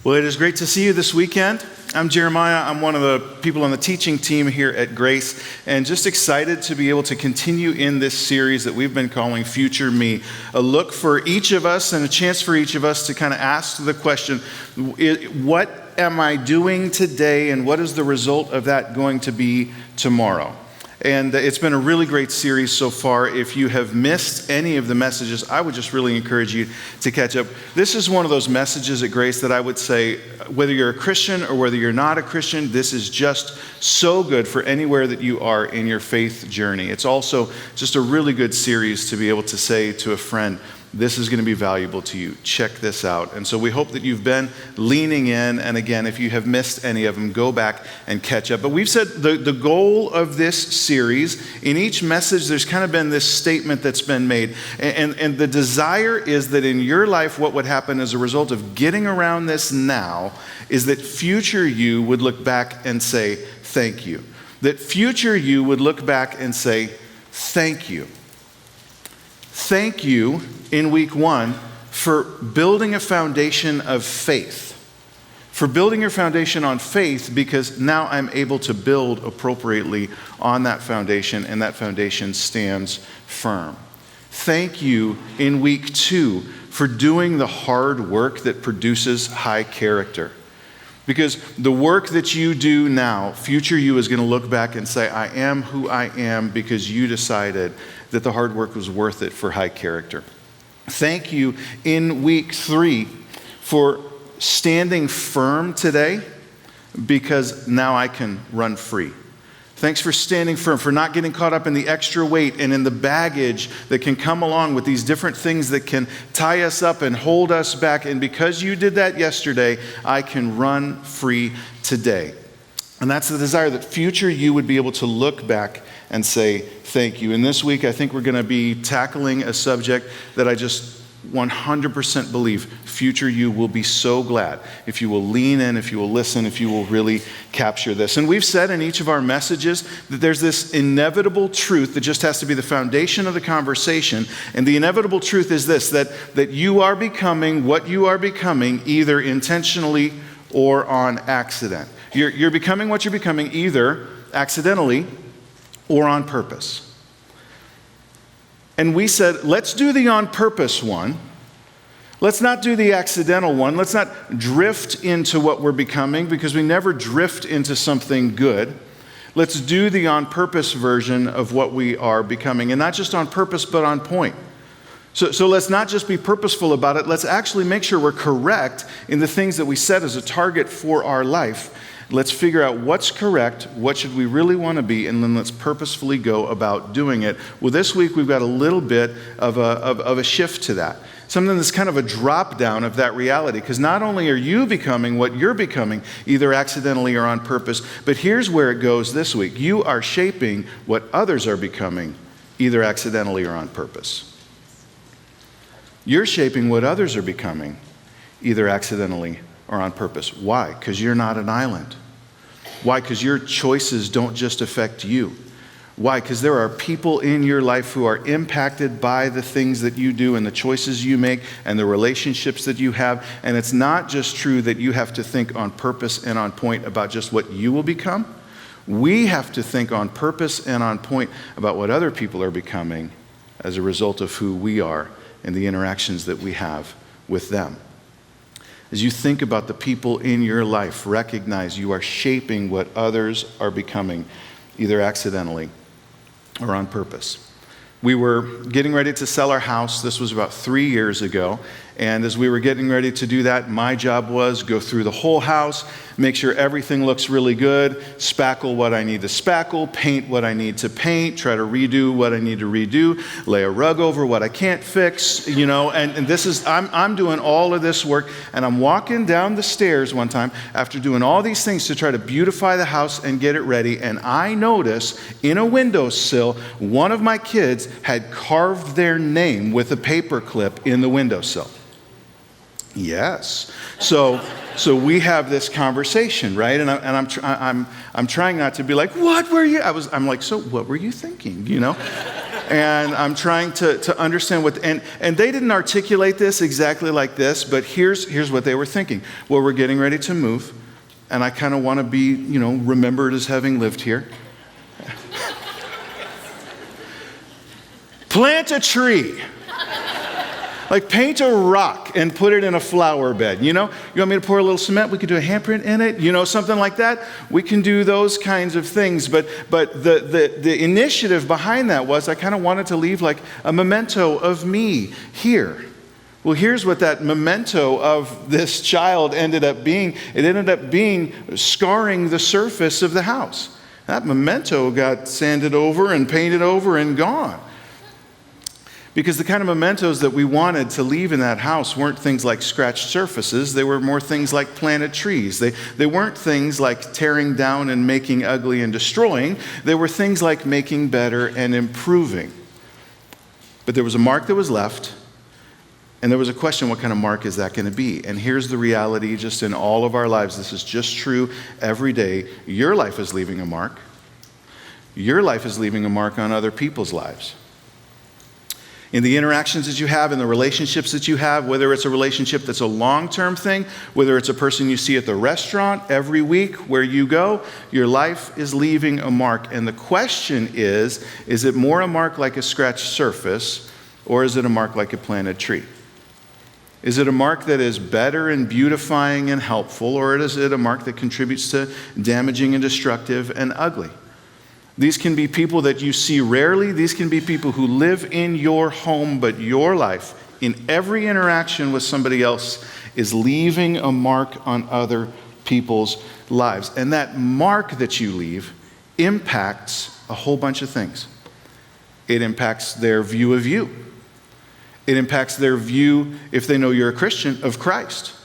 Well, it is great to see you this weekend. I'm Jeremiah. I'm one of the people on the teaching team here at Grace, and just excited to be able to continue in this series that we've been calling Future Me, a look for each of us and a chance for each of us to kind of ask the question, what am I doing today, and what is the result of that going to be tomorrow? And it's been a really great series so far. If you have missed any of the messages, I would just really encourage you to catch up. This is one of those messages at Grace that I would say, whether you're a Christian or whether you're not a Christian, this is just so good for anywhere that you are in your faith journey. It's also just a really good series to be able to say to a friend, this is going to be valuable to you. Check this out. And so we hope that you've been leaning in. And again, if you have missed any of them, go back and catch up. But we've said the goal of this series, in each message, there's kind of been this statement that's been made. And the desire is that in your life, what would happen as a result of getting around this now is that future you would look back and say, thank you. That future you would look back and say, thank you. Thank you in week one for building a foundation of faith. For building your foundation on faith, because now I'm able to build appropriately on that foundation, and that foundation stands firm. Thank you in week two for doing the hard work that produces high character. Because the work that you do now, future you is going to look back and say, I am who I am because you decided that the hard work was worth it for high character. Thank you in week three for standing firm today because now I can run free. Thanks for standing firm, for not getting caught up in the extra weight and in the baggage that can come along with these different things that can tie us up and hold us back. And because you did that yesterday, I can run free today. And that's the desire, that future you would be able to look back and say, thank you. And this week, I think we're going to be tackling a subject that I just 100% believe future you will be so glad if you will lean in, if you will listen, if you will really capture this. And we've said in each of our messages that there's this inevitable truth that just has to be the foundation of the conversation. And the inevitable truth is this, that you are becoming what you are becoming either intentionally or on accident. You're becoming what you're becoming either accidentally or on purpose. And we said, let's do the on purpose one. Let's not do the accidental one. Let's not drift into what we're becoming, because we never drift into something good. Let's do the on purpose version of what we are becoming. And not just on purpose, but on point. So let's not just be purposeful about it. Let's actually make sure we're correct in the things that we set as a target for our life. Let's figure out what's correct, what should we really want to be, and then let's purposefully go about doing it. Well, this week we've got a little bit of a shift to that. Something that's kind of a drop down of that reality, because not only are you becoming what you're becoming, either accidentally or on purpose, but here's where it goes this week. You are shaping what others are becoming, either accidentally or on purpose. You're shaping what others are becoming, either accidentally or on purpose. Why? Because you're not an island. Why? Because your choices don't just affect you. Why? Because there are people in your life who are impacted by the things that you do and the choices you make and the relationships that you have. And it's not just true that you have to think on purpose and on point about just what you will become. We have to think on purpose and on point about what other people are becoming as a result of who we are and the interactions that we have with them. As you think about the people in your life, recognize you are shaping what others are becoming, either accidentally or on purpose. We were getting ready to sell our house. This was about 3 years ago. And as we were getting ready to do that, my job was go through the whole house, make sure everything looks really good, spackle what I need to spackle, paint what I need to paint, try to redo what I need to redo, lay a rug over what I can't fix, and this is, I'm doing all of this work, and I'm walking down the stairs one time after doing all these things to try to beautify the house and get it ready, and I notice in a windowsill, one of my kids had carved their name with a paper clip in the windowsill. Yes. So we have this conversation, right? And I'm trying not to be like, what were you? I'm like, so what were you thinking? And I'm trying to understand and they didn't articulate this exactly like this, but here's what they were thinking. Well, we're getting ready to move, and I kind of want to be, remembered as having lived here. Plant a tree. Like paint a rock and put it in a flower bed. You want me to pour a little cement? We could do a handprint in it, something like that. We can do those kinds of things. But the initiative behind that was I kind of wanted to leave like a memento of me here. Well, here's what that memento of this child ended up being. It ended up being scarring the surface of the house. That memento got sanded over and painted over and gone. Because the kind of mementos that we wanted to leave in that house weren't things like scratched surfaces. They were more things like planted trees. They weren't things like tearing down and making ugly and destroying. They were things like making better and improving. But there was a mark that was left, and there was a question, what kind of mark is that going to be? And here's the reality just in all of our lives. This is just true every day. Your life is leaving a mark. Your life is leaving a mark on other people's lives. In the interactions that you have, in the relationships that you have, whether it's a relationship that's a long-term thing, whether it's a person you see at the restaurant every week where you go, your life is leaving a mark. And the question is it more a mark like a scratched surface, or is it a mark like a planted tree? Is it a mark that is better and beautifying and helpful, or is it a mark that contributes to damaging and destructive and ugly? These can be people that you see rarely. These can be people who live in your home, but your life, in every interaction with somebody else, is leaving a mark on other people's lives. And that mark that you leave impacts a whole bunch of things. It impacts their view of you. It impacts their view, if they know you're a Christian, of Christ.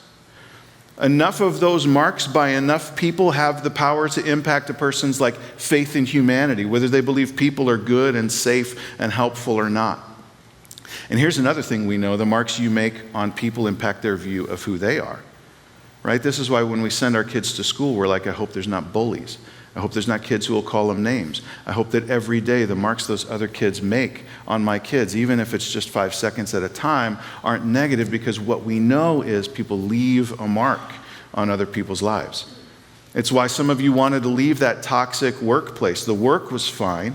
Enough of those marks by enough people have the power to impact a person's faith in humanity, whether they believe people are good and safe and helpful or not. And here's another thing we know: the marks you make on people impact their view of who they are. Right? This is why when we send our kids to school, we're like, I hope there's not bullies. I hope there's not kids who will call them names. I hope that every day the marks those other kids make on my kids, even if it's just 5 seconds at a time, aren't negative, because what we know is people leave a mark on other people's lives. It's why some of you wanted to leave that toxic workplace. The work was fine,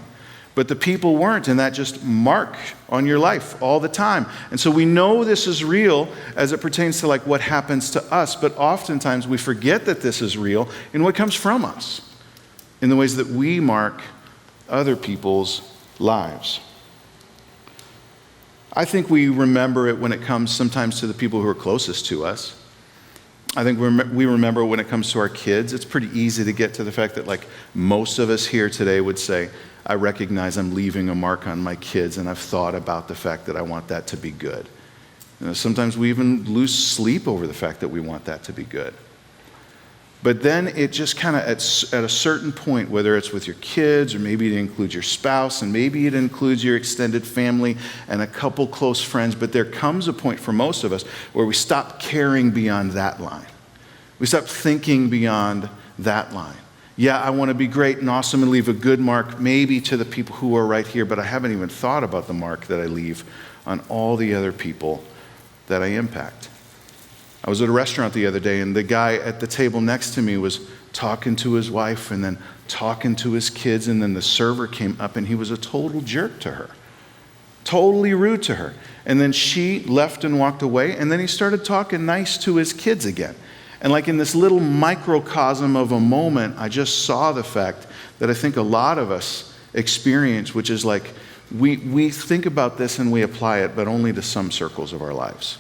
but the people weren't, and that just mark on your life all the time. And so we know this is real as it pertains to what happens to us, but oftentimes we forget that this is real in what comes from us, in the ways that we mark other people's lives. I think we remember it when it comes sometimes to the people who are closest to us. I think we remember when it comes to our kids. It's pretty easy to get to the fact that most of us here today would say, I recognize I'm leaving a mark on my kids, and I've thought about the fact that I want that to be good. Sometimes we even lose sleep over the fact that we want that to be good. But then it just kind of, at a certain point, whether it's with your kids, or maybe it includes your spouse, and maybe it includes your extended family and a couple close friends, but there comes a point for most of us where we stop caring beyond that line. We stop thinking beyond that line. Yeah, I want to be great and awesome and leave a good mark maybe to the people who are right here, but I haven't even thought about the mark that I leave on all the other people that I impact. I was at a restaurant the other day, and the guy at the table next to me was talking to his wife and then talking to his kids, and then the server came up and he was a total jerk to her. Totally rude to her. And then she left and walked away, and then he started talking nice to his kids again. And in this little microcosm of a moment, I just saw the fact that I think a lot of us experience, which is we think about this and we apply it, but only to some circles of our lives.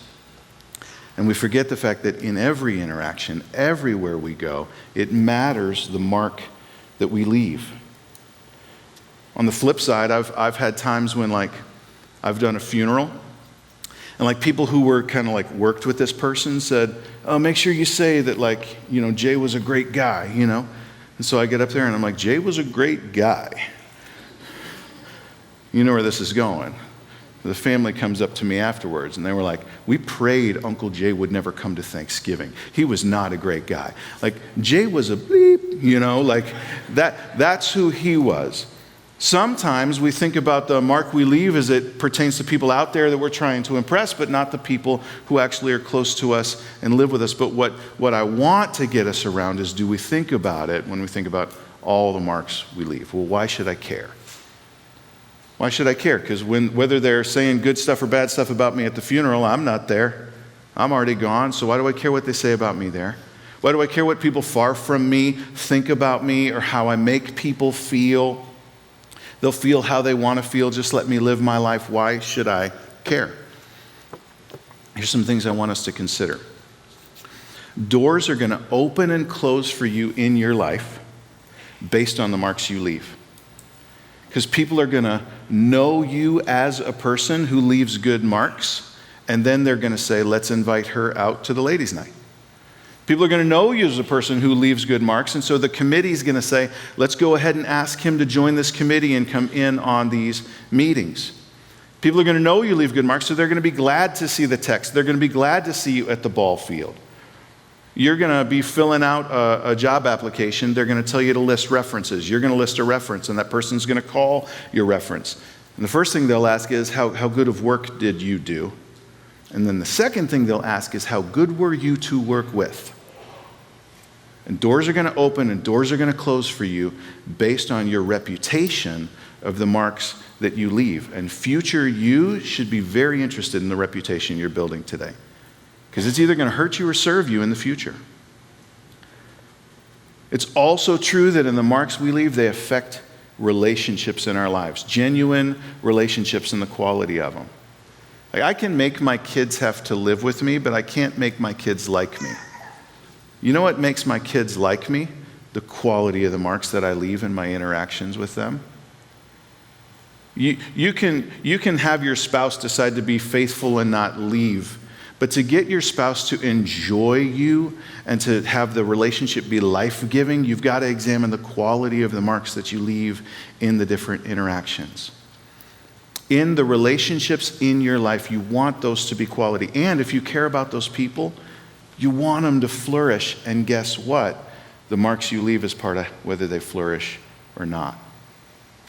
And we forget the fact that in every interaction, everywhere we go, it matters the mark that we leave. On the flip side, I've had times when I've done a funeral, and people who were kind of worked with this person said, oh, make sure you say that Jay was a great guy, And so I get up there and I'm like, Jay was a great guy. You know where this is going. The family comes up to me afterwards, and they were like, we prayed Uncle Jay would never come to Thanksgiving. He was not a great guy. Jay was a bleep, that's who he was. Sometimes we think about the mark we leave as it pertains to people out there that we're trying to impress, but not the people who actually are close to us and live with us. But what I want to get us around is, do we think about it when we think about all the marks we leave? Well, why should I care? Why should I care? Because whether they're saying good stuff or bad stuff about me at the funeral, I'm not there. I'm already gone, so why do I care what they say about me there? Why do I care what people far from me think about me or how I make people feel? They'll feel how they want to feel. Just let me live my life. Why should I care? Here's some things I want us to consider. Doors are going to open and close for you in your life based on the marks you leave. Because people are going to know you as a person who leaves good marks, and then they're going to say, let's invite her out to the ladies' night. People are going to know you as a person who leaves good marks, and so the committee is going to say, let's go ahead and ask him to join this committee and come in on these meetings. People are going to know you leave good marks, so they're going to be glad to see the text. They're going to be glad to see you at the ball field. You're going to be filling out a job application. They're going to tell you to list references. You're going to list a reference, and that person's going to call your reference. And the first thing they'll ask is, how good of work did you do? And then the second thing they'll ask is, how good were you to work with? And doors are going to open and doors are going to close for you based on your reputation of the marks that you leave. And future you should be very interested in the reputation you're building today, because it's either going to hurt you or serve you in the future. It's also true that in the marks we leave, they affect relationships in our lives, genuine relationships and the quality of them. Like, I can make my kids have to live with me, but I can't make my kids like me. You know what makes my kids like me? The quality of the marks that I leave in my interactions with them. You can have your spouse decide to be faithful and not leave, but to get your spouse to enjoy you and to have the relationship be life-giving, you've got to examine the quality of the marks that you leave in the different interactions. In the relationships in your life, you want those to be quality. And if you care about those people, you want them to flourish, and guess what? The marks you leave is part of whether they flourish or not.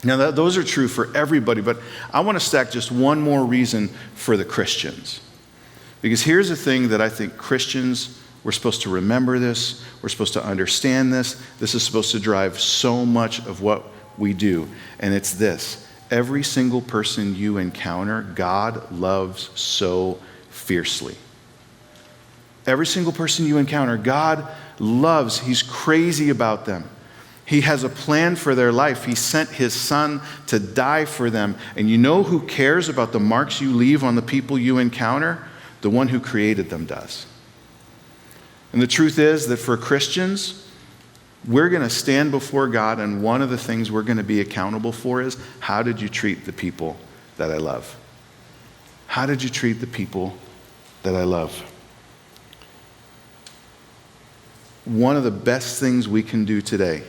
Now, those are true for everybody, but I want to stack just one more reason for the Christians. Because here's the thing that I think Christians, we're supposed to remember this, we're supposed to understand this, this is supposed to drive so much of what we do, and it's this. Every single person you encounter, God loves so fiercely. Every single person you encounter, God loves. He's crazy about them. He has a plan for their life. He sent his son to die for them. And you know who cares about the marks you leave on the people you encounter? The one who created them does. And the truth is that for Christians, we're going to stand before God, and one of the things we're going to be accountable for is, how did you treat the people that I love? How did you treat the people that I love? One of the best things we can do today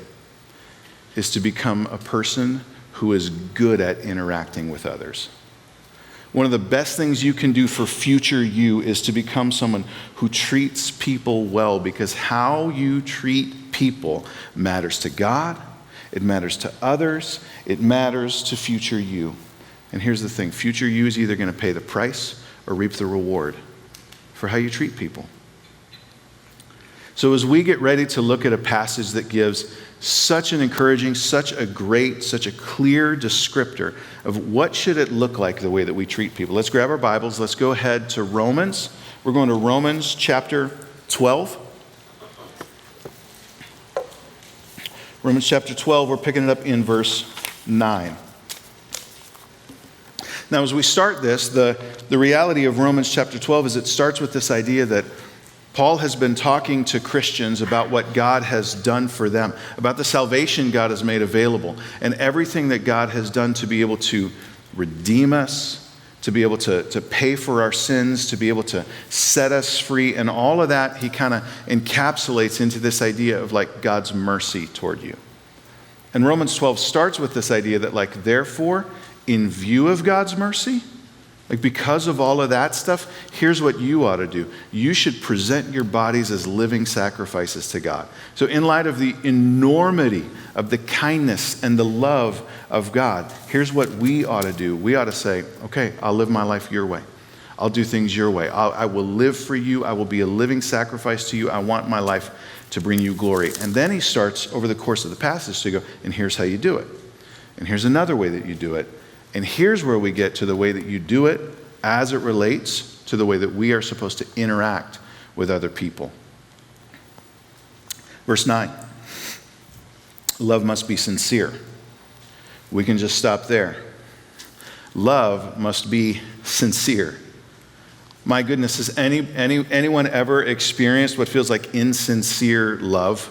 is to become a person who is good at interacting with others. One of the best things you can do for future you is to become someone who treats people well, because how you treat people matters to God, it matters to others, it matters to future you. And here's the thing, future you is either going to pay the price or reap the reward for how you treat people. So as we get ready to look at a passage that gives such an encouraging, such a great, such a clear descriptor of what should it look like the way that we treat people. Let's grab our Bibles. Let's go ahead to Romans. We're going to Romans chapter 12. Romans chapter 12, we're picking it up in verse 9. Now as we start this, the reality of Romans chapter 12 is it starts with this idea that Paul has been talking to Christians about what God has done for them, about the salvation God has made available, and everything that God has done to be able to redeem us, to be able to pay for our sins, to be able to set us free, and all of that he kind of encapsulates into this idea of like God's mercy toward you. And Romans 12 starts with this idea that like, therefore, in view of God's mercy, Like, because of all of that stuff, here's what you ought to do. You should present your bodies as living sacrifices to God. So in light of the enormity of the kindness and the love of God, here's what we ought to do. We ought to say, okay, I'll live my life your way. I'll do things your way. I will live for you. I will be a living sacrifice to you. I want my life to bring you glory. And then he starts over the course of the passage to go, and here's how you do it. And here's another way that you do it. And here's where we get to the way that you do it as it relates to the way that we are supposed to interact with other people. Verse 9, love must be sincere. We can just stop there. Love must be sincere. My goodness, has anyone ever experienced what feels like insincere love?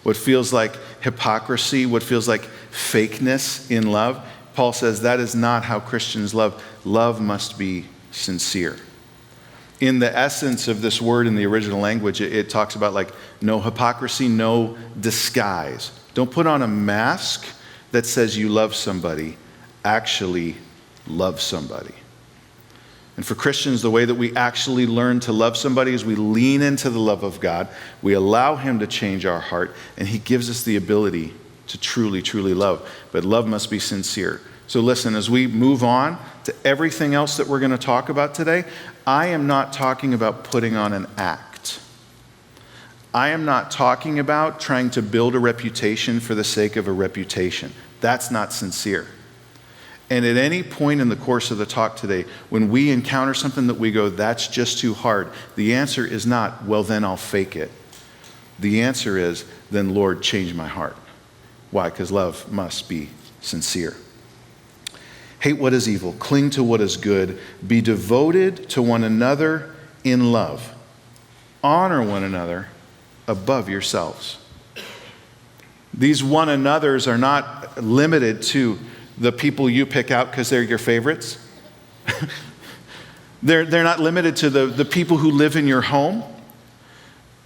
What feels like hypocrisy? What feels like fakeness in love? Paul says that is not how Christians love. Love must be sincere. In the essence of this word in the original language, it talks about like no hypocrisy, no disguise. Don't put on a mask that says you love somebody. Actually love somebody. And for Christians, the way that we actually learn to love somebody is we lean into the love of God. We allow him to change our heart, and he gives us the ability to truly, truly love. But love must be sincere. So listen, as we move on to everything else that we're going to talk about today, I am not talking about putting on an act. I am not talking about trying to build a reputation for the sake of a reputation. That's not sincere. And at any point in the course of the talk today, when we encounter something that we go, that's just too hard, the answer is not, well, then I'll fake it. The answer is, then Lord, change my heart. Why? Because love must be sincere. Hate what is evil, cling to what is good, be devoted to one another in love. Honor one another above yourselves. These one another's are not limited to the people you pick out because they're your favorites. They're not limited to the people who live in your home.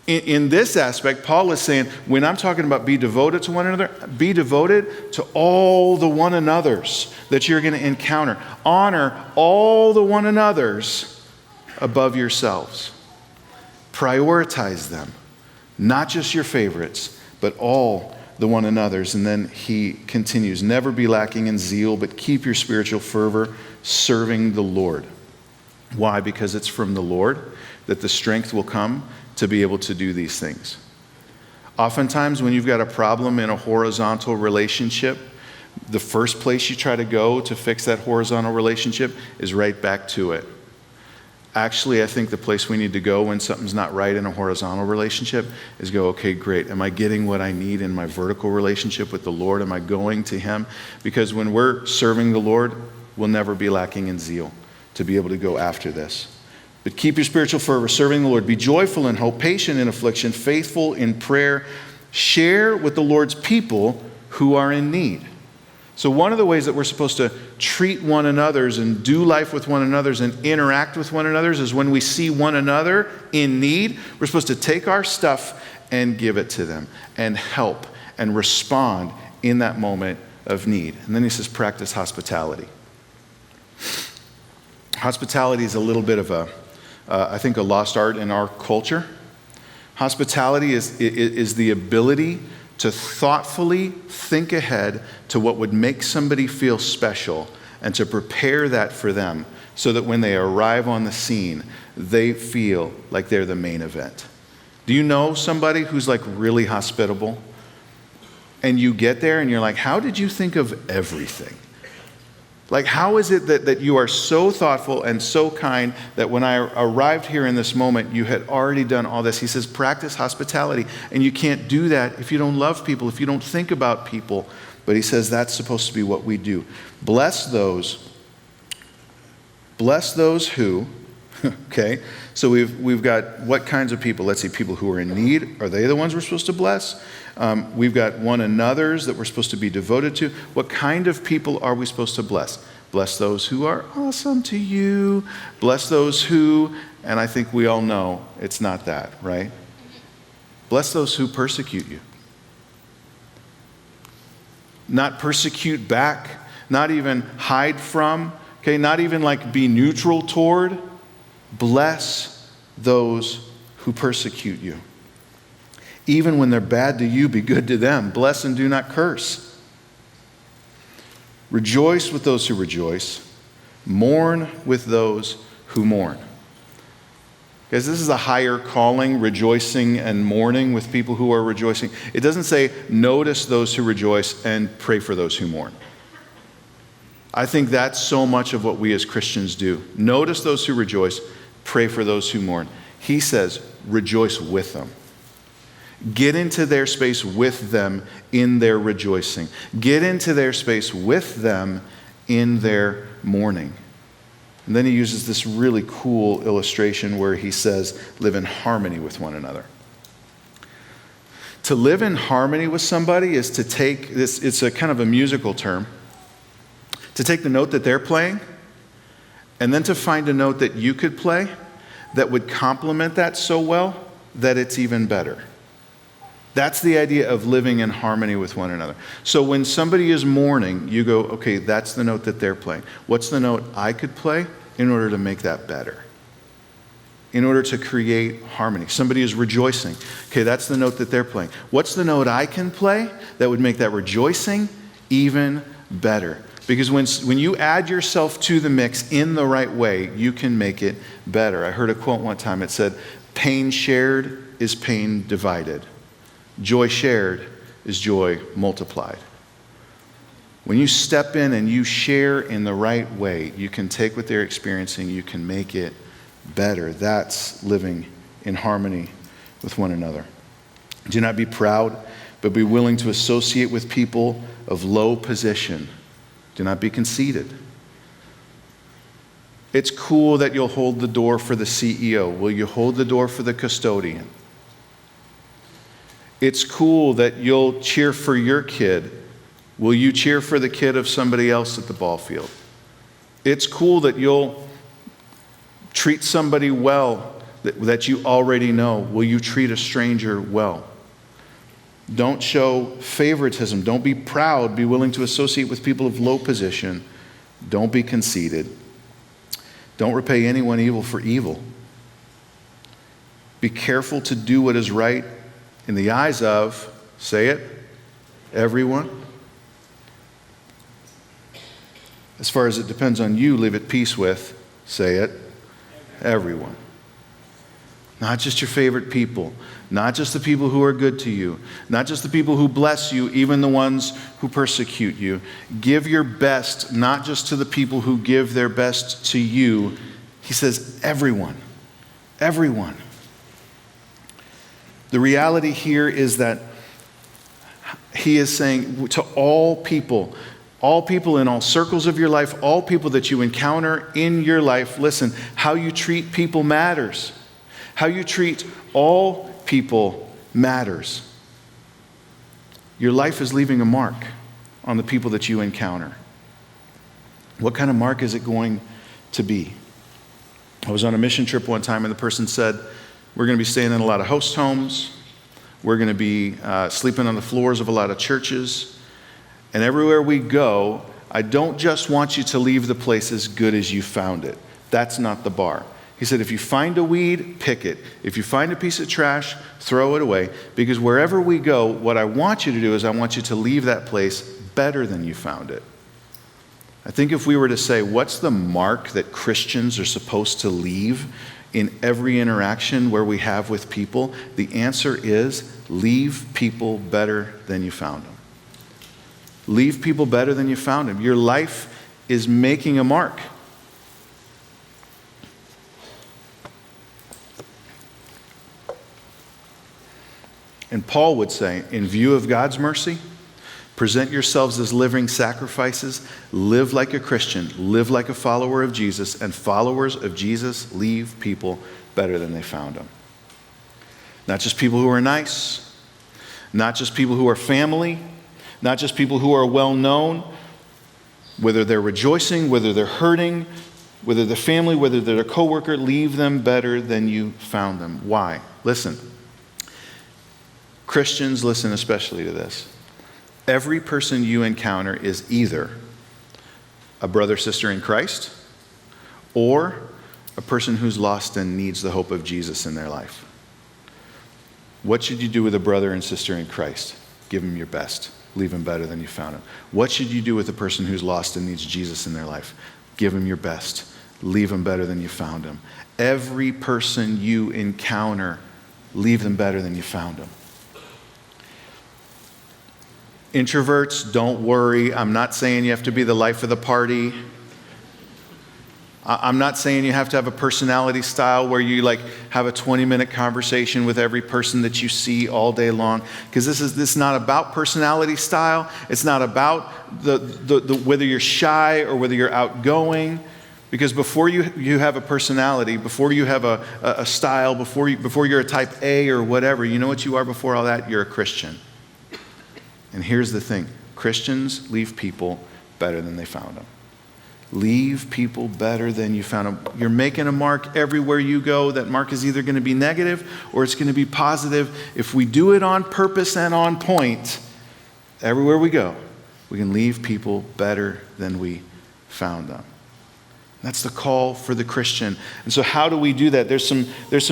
In this aspect, Paul is saying, when I'm talking about be devoted to one another, be devoted to all the one another's that you're going to encounter. Honor all the one another's above yourselves. Prioritize them. Not just your favorites, but all the one another's. And then he continues, never be lacking in zeal, but keep your spiritual fervor serving the Lord. Why? Because it's from the Lord that the strength will come to be able to do these things. Oftentimes when you've got a problem in a horizontal relationship, the first place you try to go to fix that horizontal relationship is right back to it. Actually, I think the place we need to go when something's not right in a horizontal relationship is go, okay, great. Am I getting what I need in my vertical relationship with the Lord? Am I going to him? Because when we're serving the Lord, we'll never be lacking in zeal to be able to go after this. But keep your spiritual fervor, serving the Lord. Be joyful in hope, patient in affliction, faithful in prayer. Share with the Lord's people who are in need. So one of the ways that we're supposed to treat one another's and do life with one another's and interact with one another's is when we see one another in need, we're supposed to take our stuff and give it to them and help and respond in that moment of need. And then he says, practice hospitality. Hospitality is a little bit of I think a lost art in our culture. Hospitality is the ability to thoughtfully think ahead to what would make somebody feel special and to prepare that for them so that when they arrive on the scene, they feel like they're the main event. Do you know somebody who's like really hospitable? And you get there and you're like, how did you think of everything? Like, how is it that you are so thoughtful and so kind that when I arrived here in this moment, you had already done all this? He says, practice hospitality. And you can't do that if you don't love people, if you don't think about people. But he says that's supposed to be what we do. Bless those who, okay? So we've got what kinds of people? Let's see, people who are in need. Are they the ones we're supposed to bless? We've got one another's that we're supposed to be devoted to. What kind of people are we supposed to bless? Bless those who are awesome to you. Bless those who, and I think we all know it's not that, right? Bless those who persecute you. Not persecute back, not even hide from, Okay, not even like be neutral toward. Bless those who persecute you. Even when they're bad to you, be good to them. Bless and do not curse. Rejoice with those who rejoice. Mourn with those who mourn. Because this is a higher calling, rejoicing and mourning with people who are rejoicing. It doesn't say notice those who rejoice and pray for those who mourn. I think that's so much of what we as Christians do. Notice those who rejoice, pray for those who mourn. He says, rejoice with them. Get into their space with them in their rejoicing. Get into their space with them in their mourning. And then he uses this really cool illustration where he says, live in harmony with one another. To live in harmony with somebody is to take this, it's a kind of a musical term, to take the note that they're playing and then to find a note that you could play that would complement that so well that it's even better. That's the idea of living in harmony with one another. So when somebody is mourning, you go, okay, that's the note that they're playing. What's the note I could play in order to make that better? In order to create harmony. Somebody is rejoicing. Okay, that's the note that they're playing. What's the note I can play that would make that rejoicing even better? Because when you add yourself to the mix in the right way, you can make it better. I heard a quote one time. It said, pain shared is pain divided. Joy shared is joy multiplied. When you step in and you share in the right way, you can take what they're experiencing, you can make it better. That's living in harmony with one another. Do not be proud, but be willing to associate with people of low position. Do not be conceited. It's cool that you'll hold the door for the CEO. Will you hold the door for the custodian? It's cool that you'll cheer for your kid. Will you cheer for the kid of somebody else at the ball field? It's cool that you'll treat somebody well that you already know. Will you treat a stranger well? Don't show favoritism. Don't be proud. Be willing to associate with people of low position. Don't be conceited. Don't repay anyone evil for evil. Be careful to do what is right in the eyes of, say it, everyone. As far as it depends on you, live at peace with, say it, everyone. Not just your favorite people, not just the people who are good to you, not just the people who bless you, even the ones who persecute you. Give your best, not just to the people who give their best to you. He says, everyone, everyone. The reality here is that he is saying to all people in all circles of your life, all people that you encounter in your life, listen, how you treat people matters. How you treat all people matters. Your life is leaving a mark on the people that you encounter. What kind of mark is it going to be? I was on a mission trip one time and the person said, we're going to be staying in a lot of host homes. We're going to be sleeping on the floors of a lot of churches. And everywhere we go, I don't just want you to leave the place as good as you found it. That's not the bar. He said, if you find a weed, pick it. If you find a piece of trash, throw it away. Because wherever we go, what I want you to do is I want you to leave that place better than you found it. I think if we were to say, what's the mark that Christians are supposed to leave in every interaction where we have with people, the answer is leave people better than you found them. Leave people better than you found them. Your life is making a mark. And Paul would say, in view of God's mercy, present yourselves as living sacrifices, live like a Christian, live like a follower of Jesus, and followers of Jesus leave people better than they found them. Not just people who are nice, not just people who are family, not just people who are well known, whether they're rejoicing, whether they're hurting, whether they're family, whether they're a coworker, leave them better than you found them. Why? Listen. Christians, listen especially to this. Every person you encounter is either a brother, sister in Christ, or a person who's lost and needs the hope of Jesus in their life. What should you do with a brother and sister in Christ? Give them your best. Leave them better than you found them. What should you do with a person who's lost and needs Jesus in their life? Give them your best. Leave them better than you found them. Every person you encounter, leave them better than you found them. Introverts, don't worry. I'm not saying you have to be the life of the party. I'm not saying you have to have a personality style where you have a 20-minute conversation with every person that you see all day long. Because this is not about personality style. It's not about the whether you're shy or whether you're outgoing. Because before you have a personality, before you have a style, before you're a type A or whatever, you know what you are before all that? You're a Christian. And here's the thing. Christians leave people better than they found them. Leave people better than you found them. You're making a mark everywhere you go. That mark is either going to be negative or it's going to be positive. If we do it on purpose and on point, everywhere we go, we can leave people better than we found them. That's the call for the Christian. And so how do we do that? There's some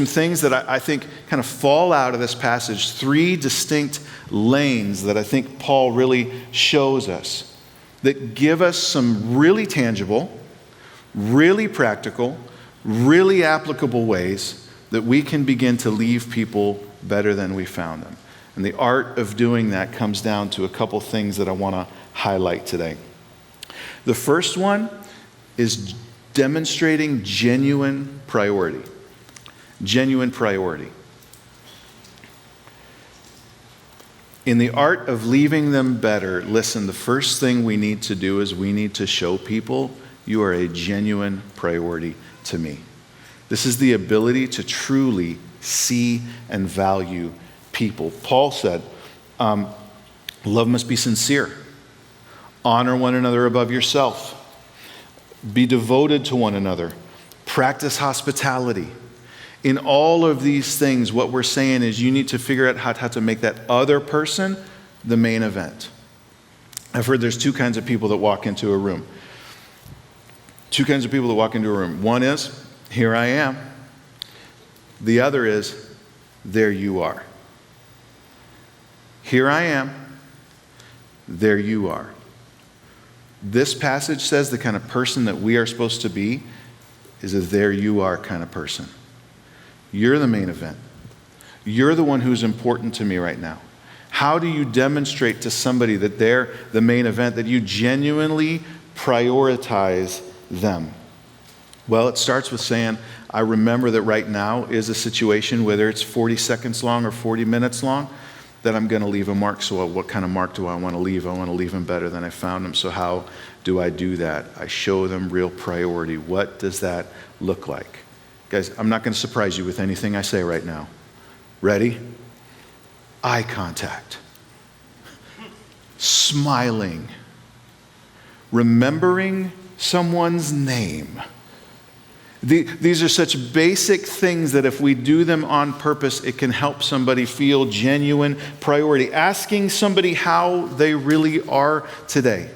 things that I think kind of fall out of this passage. 3 distinct lanes that I think Paul really shows us that give us some really tangible, really practical, really applicable ways that we can begin to leave people better than we found them. And the art of doing that comes down to a couple things that I want to highlight today. The first one is demonstrating genuine priority. Genuine priority. In the art of leaving them better, listen, the first thing we need to do is we need to show people you are a genuine priority to me. This is the ability to truly see and value people. Paul said, love must be sincere. Honor one another above yourself. Be devoted to one another. Practice hospitality. In all of these things, what we're saying is you need to figure out how to make that other person the main event. I've heard there's 2 kinds of people that walk into a room. 2 kinds of people that walk into a room. One is, here I am. The other is, there you are. Here I am. There you are. This passage says the kind of person that we are supposed to be is a there you are kind of person. You're the main event. You're the one who's important to me right now. How do you demonstrate to somebody that they're the main event, that you genuinely prioritize them? Well, it starts with saying, I remember that right now is a situation, whether it's 40 seconds long or 40 minutes long, that I'm going to leave a mark. So what kind of mark do I want to leave? I want to leave them better than I found them. So how do I do that? I show them real priority. What does that look like? Guys, I'm not going to surprise you with anything I say right now. Ready? Eye contact. Smiling. Remembering someone's name. These are such basic things that if we do them on purpose, it can help somebody feel genuine priority. Asking somebody how they really are today.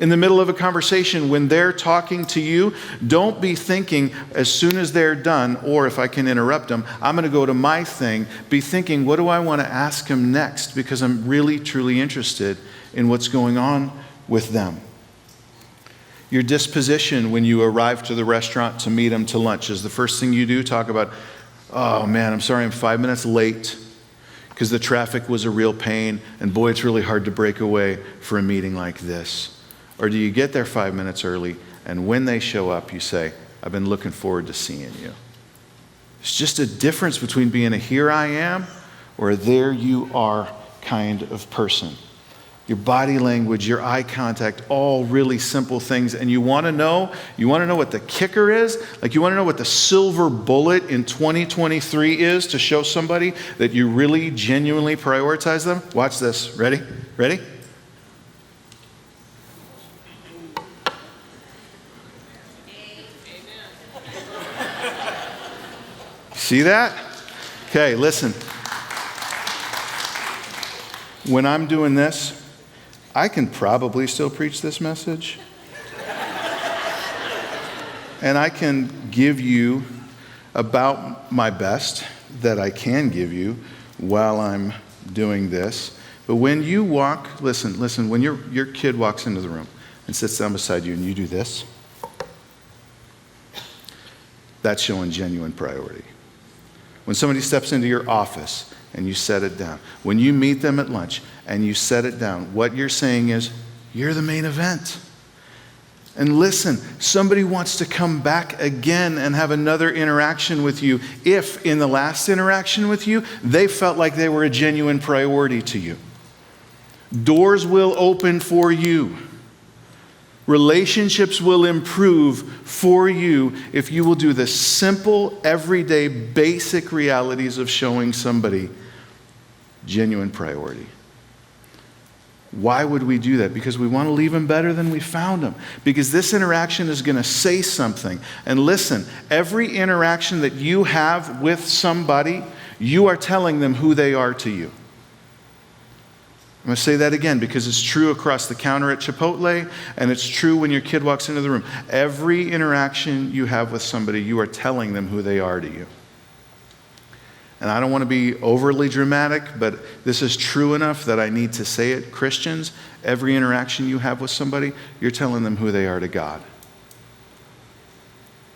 In the middle of a conversation, when they're talking to you, don't be thinking as soon as they're done, or if I can interrupt them, I'm going to go to my thing. Be thinking, what do I want to ask them next? Because I'm really, truly interested in what's going on with them. Your disposition when you arrive to the restaurant to meet them to lunch is the first thing you do. Talk about, oh man, I'm sorry I'm 5 minutes late because the traffic was a real pain, and boy, it's really hard to break away for a meeting like this. Or do you get there 5 minutes early, and when they show up, you say, I've been looking forward to seeing you. It's just a difference between being a here I am or a there you are kind of person. Your body language, your eye contact, all really simple things. And you want to know what the kicker is? You want to know what the silver bullet in 2023 is to show somebody that you really genuinely prioritize them? Watch this. Ready? Ready? See that? Okay, listen. When I'm doing this, I can probably still preach this message. And I can give you about my best that I can give you while I'm doing this. But when you walk, listen, when your kid walks into the room and sits down beside you and you do this, that's showing genuine priority. When somebody steps into your office and you set it down, when you meet them at lunch and you set it down, what you're saying is, you're the main event. And listen, somebody wants to come back again and have another interaction with you if in the last interaction with you, they felt like they were a genuine priority to you. Doors will open for you. Relationships will improve for you if you will do the simple, everyday, basic realities of showing somebody genuine priority. Why would we do that? Because we want to leave them better than we found them. Because this interaction is going to say something. And listen, every interaction that you have with somebody, you are telling them who they are to you. I'm going to say that again because it's true across the counter at Chipotle, and it's true when your kid walks into the room. Every interaction you have with somebody, you are telling them who they are to you. And I don't want to be overly dramatic, but this is true enough that I need to say it. Christians, every interaction you have with somebody, you're telling them who they are to God.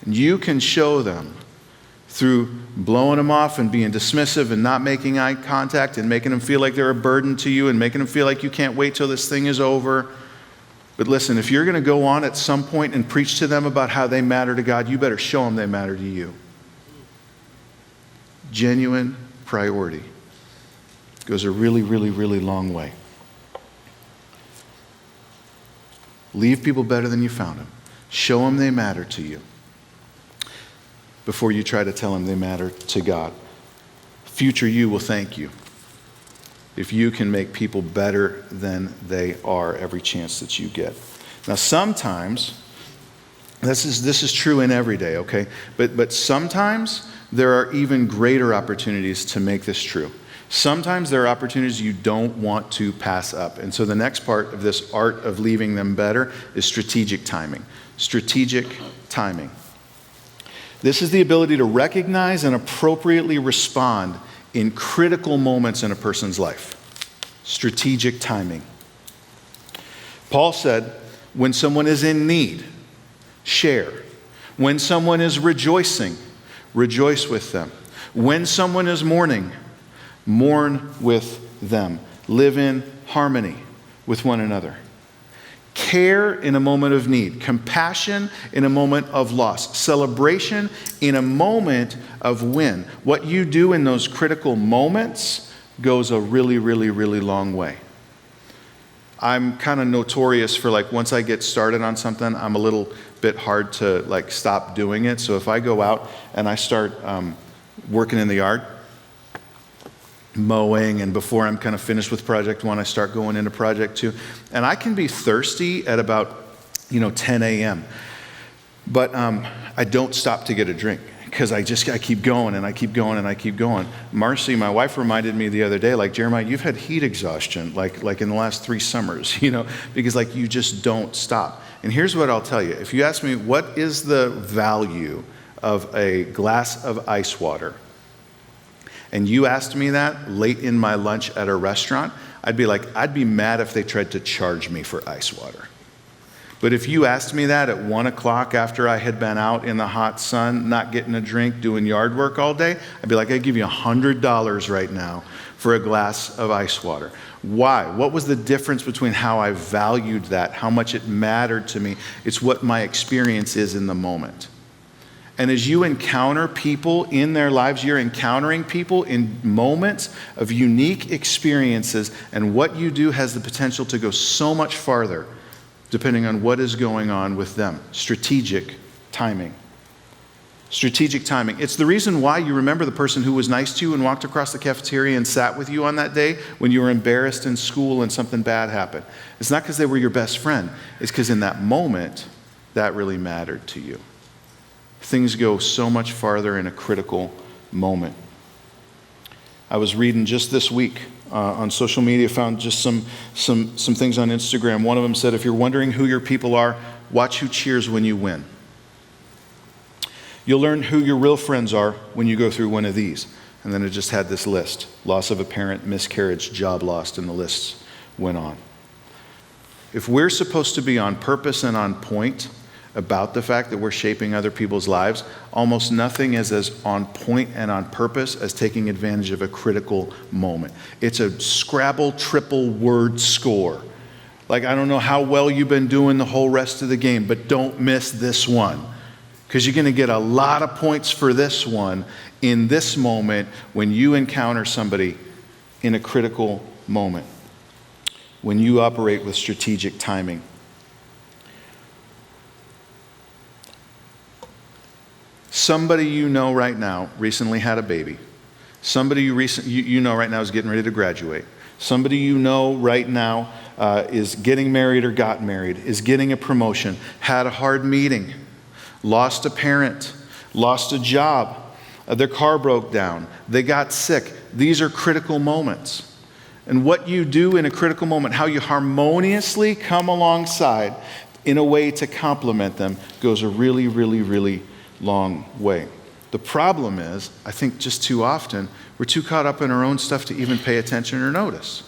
And you can show them through blowing them off and being dismissive and not making eye contact and making them feel like they're a burden to you and making them feel like you can't wait till this thing is over. But listen, if you're going to go on at some point and preach to them about how they matter to God, you better show them they matter to you. Genuine priority goes a really, really, really long way. Leave people better than you found them. Show them they matter to you before you try to tell them they matter to God. Future you will thank you if you can make people better than they are every chance that you get. Now sometimes, this is true in every day, okay? But sometimes there are even greater opportunities to make this true. Sometimes there are opportunities you don't want to pass up. And so the next part of this art of leaving them better is strategic timing. Strategic timing. This is the ability to recognize and appropriately respond in critical moments in a person's life. Strategic timing. Paul said, when someone is in need, share. When someone is rejoicing, rejoice with them. When someone is mourning, mourn with them. Live in harmony with one another. Care in a moment of need. Compassion in a moment of loss. Celebration in a moment of win. What you do in those critical moments goes a really, really, really long way. I'm kind of notorious for once I get started on something, I'm a little bit hard to stop doing it. So if I go out and I start working in the yard, mowing, and before I'm kind of finished with project 1, I start going into project 2. And I can be thirsty at about 10 a.m. But I don't stop to get a drink because I keep going and I keep going and I keep going. Marcy, my wife, reminded me the other day, Jeremiah, you've had heat exhaustion like in the last 3 summers, because you just don't stop. And here's what I'll tell you. If you ask me, what is the value of a glass of ice water? And you asked me that late in my lunch at a restaurant, I'd be mad if they tried to charge me for ice water. But if you asked me that at 1 o'clock after I had been out in the hot sun, not getting a drink, doing yard work all day, I'd be like, I'd give you $100 right now for a glass of ice water. Why? What was the difference between how I valued that, how much it mattered to me? It's what my experience is in the moment. And as you encounter people in their lives, you're encountering people in moments of unique experiences, and what you do has the potential to go so much farther depending on what is going on with them. Strategic timing. Strategic timing. It's the reason why you remember the person who was nice to you and walked across the cafeteria and sat with you on that day when you were embarrassed in school and something bad happened. It's not because they were your best friend. It's because in that moment, that really mattered to you. Things go so much farther in a critical moment. I was reading just this week on social media, found just some things on Instagram. One of them said, if you're wondering who your people are, watch who cheers when you win. You'll learn who your real friends are when you go through one of these. And then it just had this list. Loss of a parent, miscarriage, job lost, and the list went on. If we're supposed to be on purpose and on point about the fact that we're shaping other people's lives, almost nothing is as on point and on purpose as taking advantage of a critical moment. It's a Scrabble triple word score. Like, I don't know how well you've been doing the whole rest of the game, but don't miss this one. Because you're going to get a lot of points for this one in this moment when you encounter somebody in a critical moment, when you operate with strategic timing. Somebody you know right now recently had a baby. Somebody you know right now is getting ready to graduate. Somebody you know right now is getting married or got married, is getting a promotion, had a hard meeting, lost a parent, lost a job, their car broke down, they got sick. These are critical moments. And what you do in a critical moment, how you harmoniously come alongside in a way to complement them, goes a really, really, really long way. The problem is, I think just too often, we're too caught up in our own stuff to even pay attention or notice.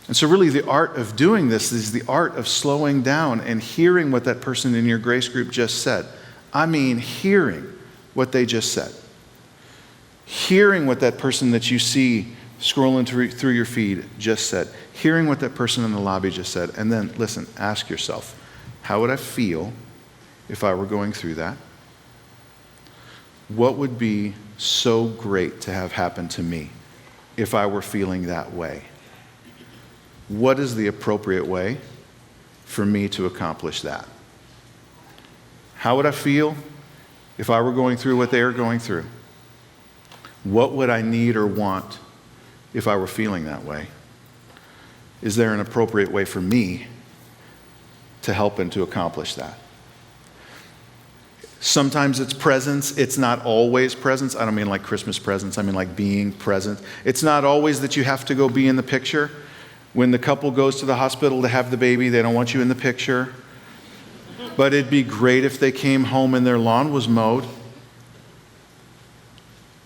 And so really the art of doing this is the art of slowing down and hearing what that person in your grace group just said. I mean, hearing what they just said. Hearing what that person that you see scrolling through your feed just said. Hearing what that person in the lobby just said. And then, listen, ask yourself, how would I feel if I were going through that? What would be so great to have happen to me if I were feeling that way? What is the appropriate way for me to accomplish that? How would I feel if I were going through what they are going through? What would I need or want if I were feeling that way? Is there an appropriate way for me to help and to accomplish that? Sometimes it's presence. It's not always presence. I don't mean like Christmas presents. I mean like being present. It's not always that you have to go be in the picture. When the couple goes to the hospital to have the baby, they don't want you in the picture. But it'd be great if they came home and their lawn was mowed.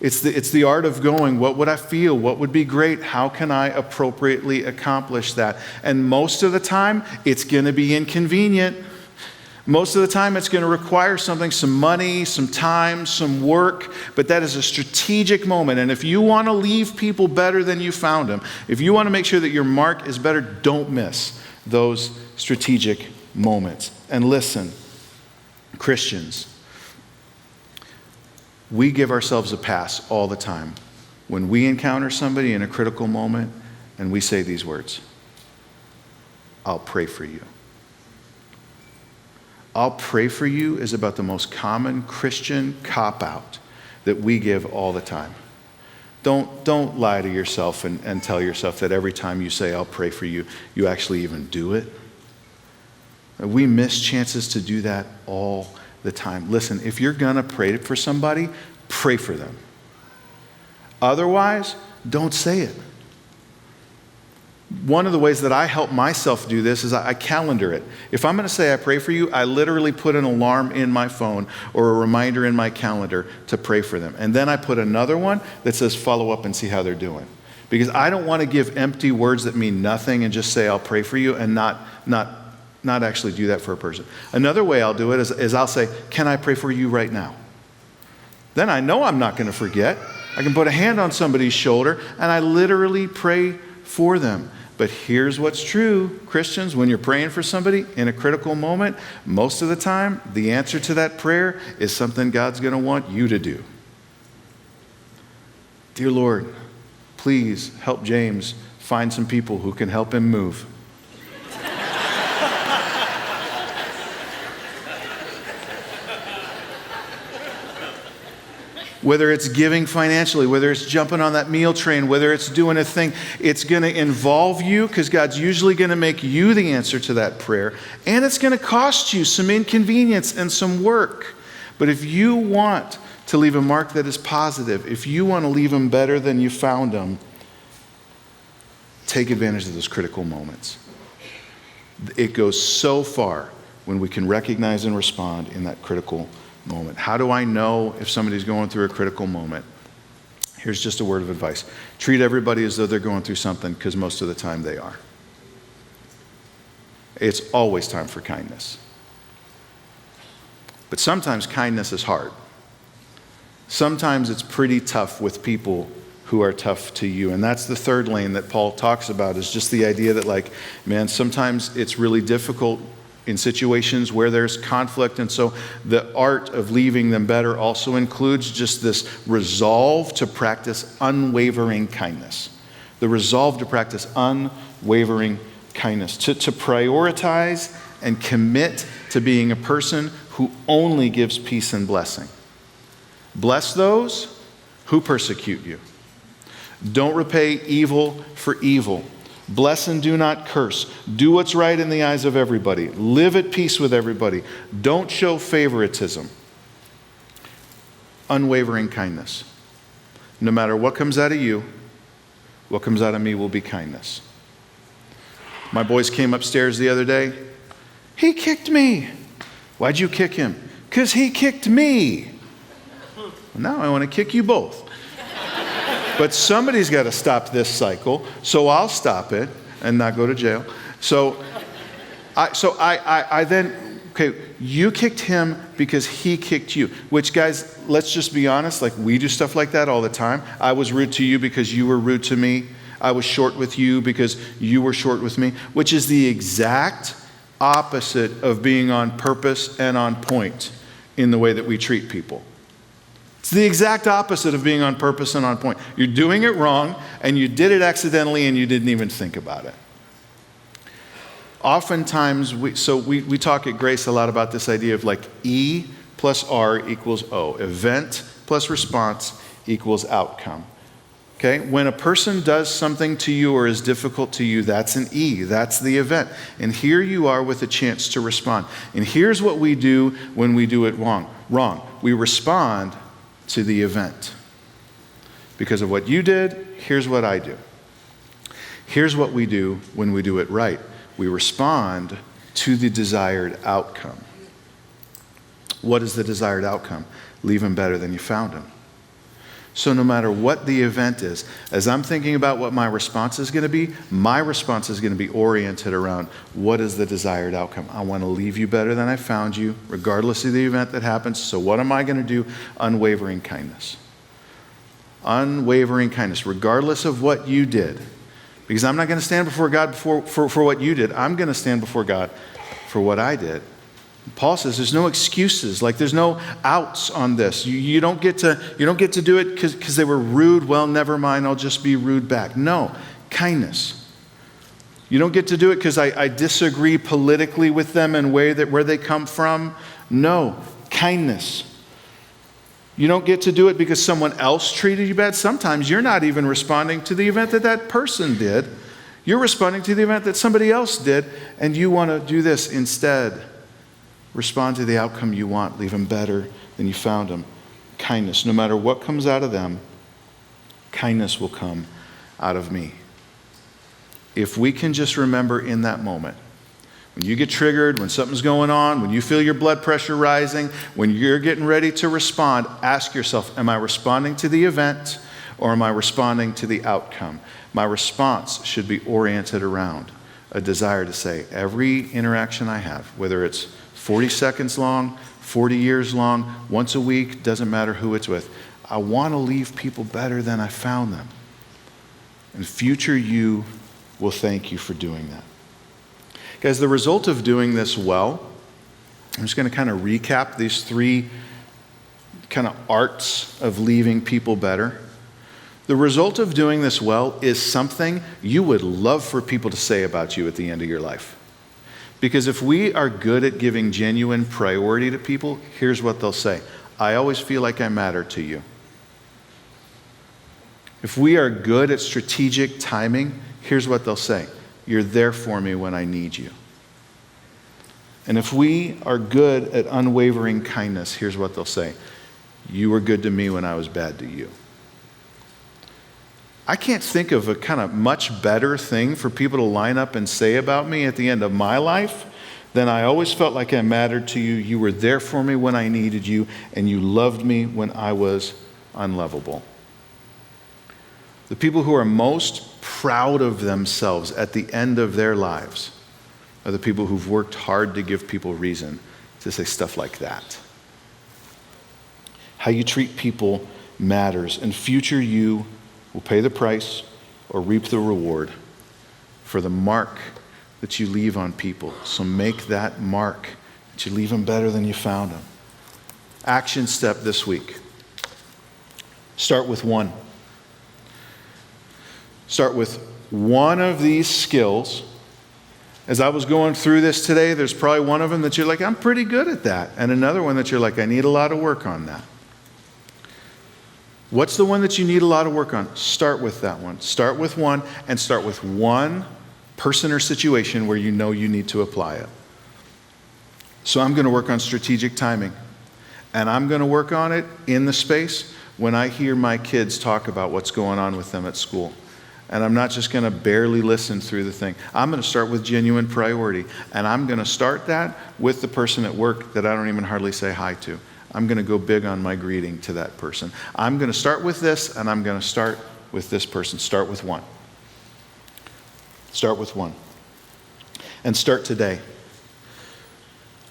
It's the art of going, what would I feel? What would be great? How can I appropriately accomplish that? And most of the time, it's going to be inconvenient. Most of the time, it's going to require something, some money, some time, some work, but that is a strategic moment. And if you want to leave people better than you found them, if you want to make sure that your mark is better, don't miss those strategic moments. And listen, Christians, we give ourselves a pass all the time when we encounter somebody in a critical moment and we say these words, I'll pray for you. I'll pray for you is about the most common Christian cop-out that we give all the time. Don't lie to yourself and tell yourself that every time you say, I'll pray for you, you actually even do it. We miss chances to do that all the time. Listen, if you're going to pray for somebody, pray for them. Otherwise, don't say it. One of the ways that I help myself do this is I calendar it. If I'm going to say I pray for you, I literally put an alarm in my phone or a reminder in my calendar to pray for them. And then I put another one that says follow up and see how they're doing. Because I don't want to give empty words that mean nothing and just say I'll pray for you and not actually do that for a person. Another way I'll do it is I'll say, can I pray for you right now? Then I know I'm not going to forget. I can put a hand on somebody's shoulder and I literally pray for them. But here's what's true, Christians, when you're praying for somebody in a critical moment, most of the time, the answer to that prayer is something God's going to want you to do. Dear Lord, please help James find some people who can help him move. Whether it's giving financially, whether it's jumping on that meal train, whether it's doing a thing, it's going to involve you because God's usually going to make you the answer to that prayer. And it's going to cost you some inconvenience and some work. But if you want to leave a mark that is positive, if you want to leave them better than you found them, take advantage of those critical moments. It goes so far when we can recognize and respond in that critical moment. How do I know if somebody's going through a critical moment? Here's just a word of advice. Treat everybody as though they're going through something, because most of the time they are. It's always time for kindness. But sometimes kindness is hard. Sometimes it's pretty tough with people who are tough to you. And that's the third lane that Paul talks about, is just the idea that, like, man, sometimes it's really difficult in situations where there's conflict. And so the art of leaving them better also includes just this resolve to practice unwavering kindness. The resolve to practice unwavering kindness. To prioritize and commit to being a person who only gives peace and blessing. Bless those who persecute you. Don't repay evil for evil. Bless and do not curse. Do what's right in the eyes of everybody. Live at peace with everybody. Don't show favoritism. Unwavering kindness. No matter what comes out of you, what comes out of me will be kindness. My boys came upstairs the other day. He kicked me. Why'd you kick him? Because he kicked me. Well, now I want to kick you both. But somebody's got to stop this cycle, so I'll stop it and not go to jail. So I then, okay, you kicked him because he kicked you. Which, guys, let's just be honest, like, we do stuff like that all the time. I was rude to you because you were rude to me. I was short with you because you were short with me, which is the exact opposite of being on purpose and on point in the way that we treat people. It's the exact opposite of being on purpose and on point. You're doing it wrong, and you did it accidentally, and you didn't even think about it. Oftentimes, we talk at Grace a lot about this idea of, like, E plus R equals O. Event plus response equals outcome. Okay? When a person does something to you or is difficult to you, that's an E. That's the event. And here you are with a chance to respond. And here's what we do when we do it wrong. We respond to the event. Because of what you did, here's what I do. Here's what we do when we do it right. We respond to the desired outcome. What is the desired outcome? Leave him better than you found him. So no matter what the event is, as I'm thinking about what my response is going to be, my response is going to be oriented around what is the desired outcome. I want to leave you better than I found you, regardless of the event that happens. So what am I going to do? Unwavering kindness. Unwavering kindness, regardless of what you did. Because I'm not going to stand before God for what you did. I'm going to stand before God for what I did. Paul says there's no excuses, like there's no outs on this. You don't get to do it because they were rude. Well, never mind, I'll just be rude back. No, kindness. You don't get to do it because I disagree politically with them and where they come from. No, kindness. You don't get to do it because someone else treated you bad. Sometimes you're not even responding to the event that person did. You're responding to the event that somebody else did, and you want to do this instead. Respond to the outcome you want. Leave them better than you found them. Kindness. No matter what comes out of them, kindness will come out of me. If we can just remember in that moment, when you get triggered, when something's going on, when you feel your blood pressure rising, when you're getting ready to respond, ask yourself, am I responding to the event or am I responding to the outcome? My response should be oriented around a desire to say, every interaction I have, whether it's 40 seconds long, 40 years long, once a week, doesn't matter who it's with, I want to leave people better than I found them. And future you will thank you for doing that. Guys, the result of doing this well, I'm just going to kind of recap these three kind of arts of leaving people better. The result of doing this well is something you would love for people to say about you at the end of your life. Because if we are good at giving genuine priority to people, here's what they'll say. I always feel like I matter to you. If we are good at strategic timing, here's what they'll say. You're there for me when I need you. And if we are good at unwavering kindness, here's what they'll say. You were good to me when I was bad to you. I can't think of a kind of much better thing for people to line up and say about me at the end of my life Then I always felt like I mattered to you. You were there for me when I needed you, and you loved me when I was unlovable. The people who are most proud of themselves at the end of their lives are the people who've worked hard to give people reason to say stuff like that. How you treat people matters, and future you will pay the price or reap the reward for the mark that you leave on people. So make that mark, that you leave them better than you found them. Action step this week. Start with one. Start with one of these skills. As I was going through this today, there's probably one of them that you're like, I'm pretty good at that. And another one that you're like, I need a lot of work on that. What's the one that you need a lot of work on? Start with that one. Start with one, and start with one person or situation where you know you need to apply it. So I'm going to work on strategic timing. And I'm going to work on it in the space when I hear my kids talk about what's going on with them at school. And I'm not just going to barely listen through the thing. I'm going to start with genuine priority. And I'm going to start that with the person at work that I don't even hardly say hi to. I'm going to go big on my greeting to that person. I'm going to start with this, and I'm going to start with this person. Start with one. Start with one. And start today.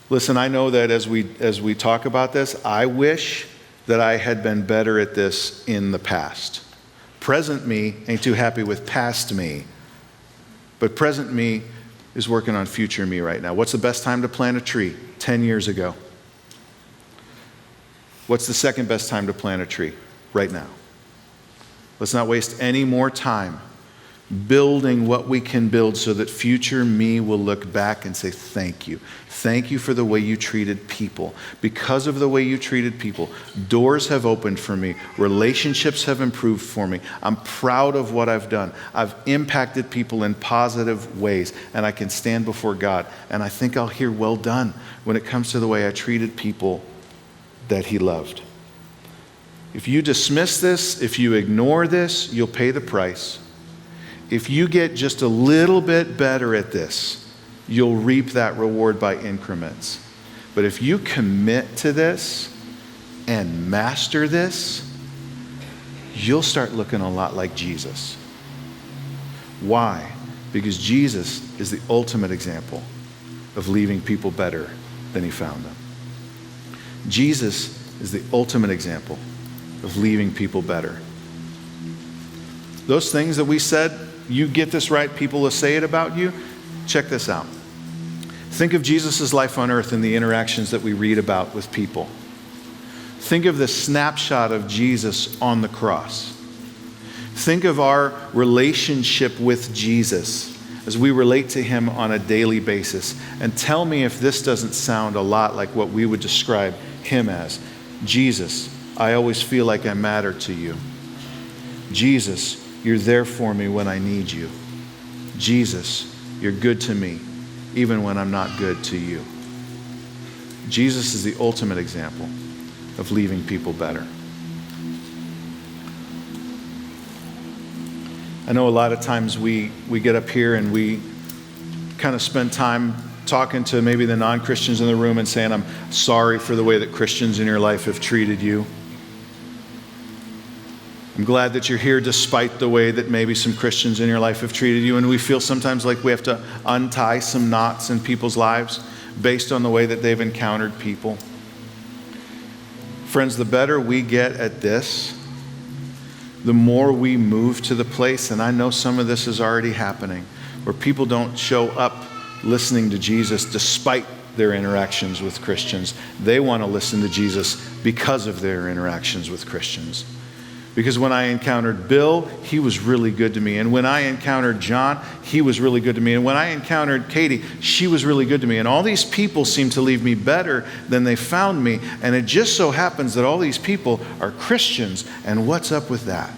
Listen, I know that as we talk about this, I wish that I had been better at this in the past. Present me ain't too happy with past me. But present me is working on future me right now. What's the best time to plant a tree? 10 years ago. What's the second best time to plant a tree? Right now. Let's not waste any more time building what we can build so that future me will look back and say, thank you. Thank you for the way you treated people. Because of the way you treated people, doors have opened for me. Relationships have improved for me. I'm proud of what I've done. I've impacted people in positive ways, and I can stand before God. And I think I'll hear well done when it comes to the way I treated people that He loved. If you dismiss this, if you ignore this, you'll pay the price. If you get just a little bit better at this, you'll reap that reward by increments. But if you commit to this and master this, you'll start looking a lot like Jesus. Why? Because Jesus is the ultimate example of leaving people better than He found them. Jesus is the ultimate example of leaving people better. Those things that we said, you get this right, people will say it about you. Check this out. Think of Jesus' life on earth and the interactions that we read about with people. Think of the snapshot of Jesus on the cross. Think of our relationship with Jesus as we relate to Him on a daily basis. And tell me if this doesn't sound a lot like what we would describe Him as. Jesus, I always feel like I matter to you. Jesus, you're there for me when I need you. Jesus, you're good to me, even when I'm not good to you. Jesus is the ultimate example of leaving people better. I know a lot of times we get up here and we kind of spend time talking to maybe the non-Christians in the room and saying, I'm sorry for the way that Christians in your life have treated you. I'm glad that you're here despite the way that maybe some Christians in your life have treated you. And we feel sometimes like we have to untie some knots in people's lives based on the way that they've encountered people. Friends, the better we get at this, the more we move to the place, and I know some of this is already happening, where people don't show up listening to Jesus despite their interactions with Christians. They want to listen to Jesus because of their interactions with Christians. Because when I encountered Bill, he was really good to me. And when I encountered John, he was really good to me. And when I encountered Katie, she was really good to me. And all these people seem to leave me better than they found me. And it just so happens that all these people are Christians. And what's up with that?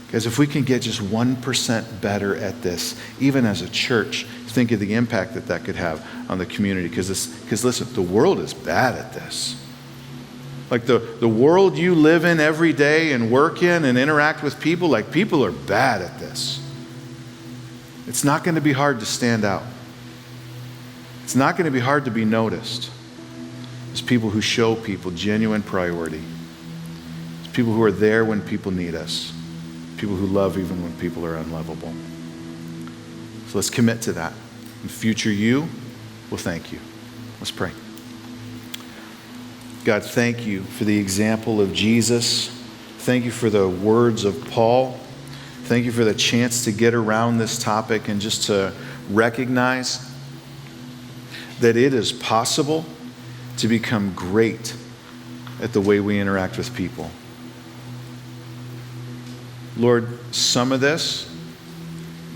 Because if we can get just 1% better at this, even as a church, think of the impact that that could have on the community. Because listen, the world is bad at this. Like the world you live in every day and work in and interact with people, like people are bad at this. It's not going to be hard to stand out. It's not going to be hard to be noticed as people who show people genuine priority. As people who are there when people need us. People who love even when people are unlovable. So let's commit to that. In future you will thank you. Let's pray. God, thank you for the example of Jesus. Thank you for the words of Paul. Thank you for the chance to get around this topic and just to recognize that it is possible to become great at the way we interact with people. Lord, some of this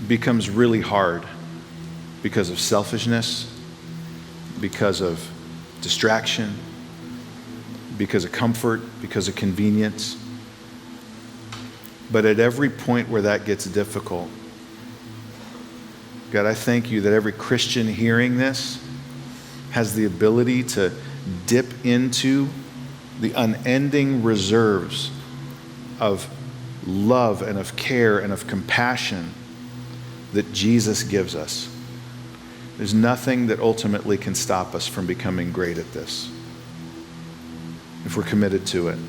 becomes really hard because of selfishness, because of distraction, because of comfort, because of convenience. But at every point where that gets difficult, God, I thank you that every Christian hearing this has the ability to dip into the unending reserves of love and of care and of compassion that Jesus gives us. There's nothing that ultimately can stop us from becoming great at this if we're committed to it.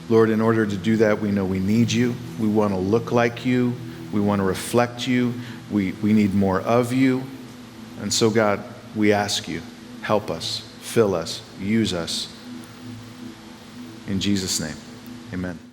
Lord, in order to do that, we know we need you. We want to look like you. We want to reflect you. We need more of you. And so, God, we ask you, help us, fill us, use us. In Jesus' name, amen.